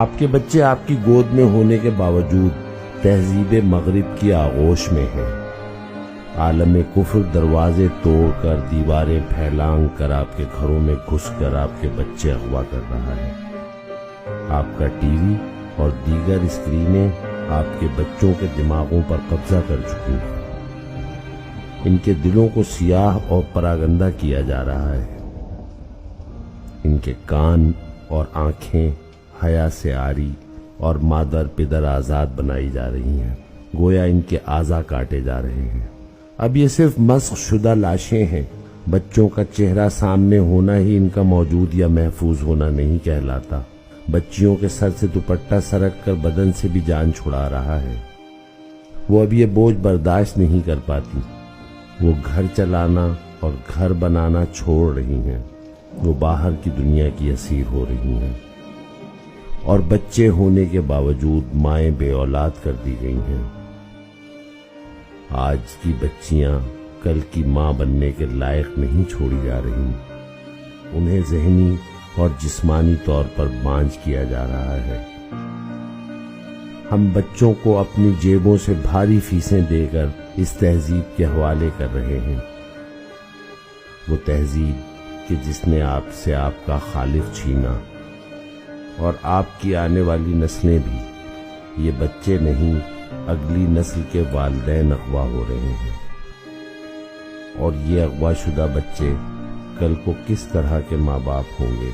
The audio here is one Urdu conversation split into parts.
آپ کے بچے آپ کی گود میں ہونے کے باوجود تہذیب مغرب کی آغوش میں ہیں۔ عالم کفر دروازے توڑ کر، دیواریں پھیلانگ کر آپ کے گھروں میں گھس کر آپ کے بچے اغوا کر رہا ہے۔ آپ کا ٹی وی اور دیگر اسکرینیں آپ کے بچوں کے دماغوں پر قبضہ کر چکی ہیں۔ ان کے دلوں کو سیاہ اور پراگندہ کیا جا رہا ہے۔ ان کے کان اور آنکھیں حیا سے عاری اور مادر پدر آزاد بنائی جا رہی ہیں، گویا ان کے اعضاء کاٹے جا رہے ہیں۔ اب یہ صرف مسخ شدہ لاشیں ہیں۔ بچوں کا چہرہ سامنے ہونا ہی ان کا موجود یا محفوظ ہونا نہیں کہلاتا۔ بچیوں کے سر سے دوپٹہ سرک کر بدن سے بھی جان چھڑا رہا ہے۔ وہ اب یہ بوجھ برداشت نہیں کر پاتی۔ وہ گھر چلانا اور گھر بنانا چھوڑ رہی ہیں۔ وہ باہر کی دنیا کی اسیر ہو رہی ہیں، اور بچے ہونے کے باوجود مائیں بے اولاد کر دی گئی ہیں۔ آج کی بچیاں کل کی ماں بننے کے لائق نہیں چھوڑی جا رہی۔ انہیں ذہنی اور جسمانی طور پر بانجھ کیا جا رہا ہے۔ ہم بچوں کو اپنی جیبوں سے بھاری فیسیں دے کر اس تہذیب کے حوالے کر رہے ہیں، وہ تہذیب کہ جس نے آپ سے آپ کا خالق چھینا، اور آپ کی آنے والی نسلیں بھی۔ یہ بچے نہیں، اگلی نسل کے والدین اغوا ہو رہے ہیں، اور یہ اغوا شدہ بچے کل کو کس طرح کے ماں باپ ہوں گے،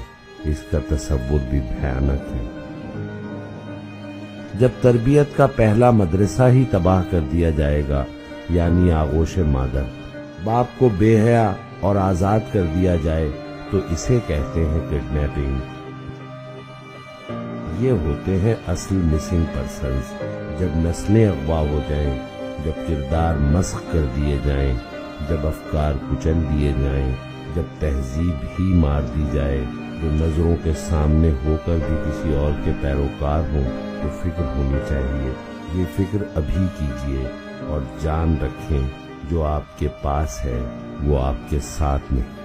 اس کا تصور بھی بھیانک ہے۔ جب تربیت کا پہلا مدرسہ ہی تباہ کر دیا جائے گا، یعنی آغوش مادر، باپ کو بے حیا اور آزاد کر دیا جائے، تو اسے کہتے ہیں کڈنیپنگ۔ یہ ہوتے ہیں اصل مسنگ پرسنز۔ جب نسلیں اغوا ہو جائیں، جب کردار مسخ کر دیے جائیں، جب افکار کچل دیے جائیں، جب تہذیب ہی مار دی جائے، جو نظروں کے سامنے ہو کر بھی کسی اور کے پیروکار ہوں، تو فکر ہونی چاہیے۔ یہ فکر ابھی کیجئے، اور جان رکھیں جو آپ کے پاس ہے وہ آپ کے ساتھ نہیں۔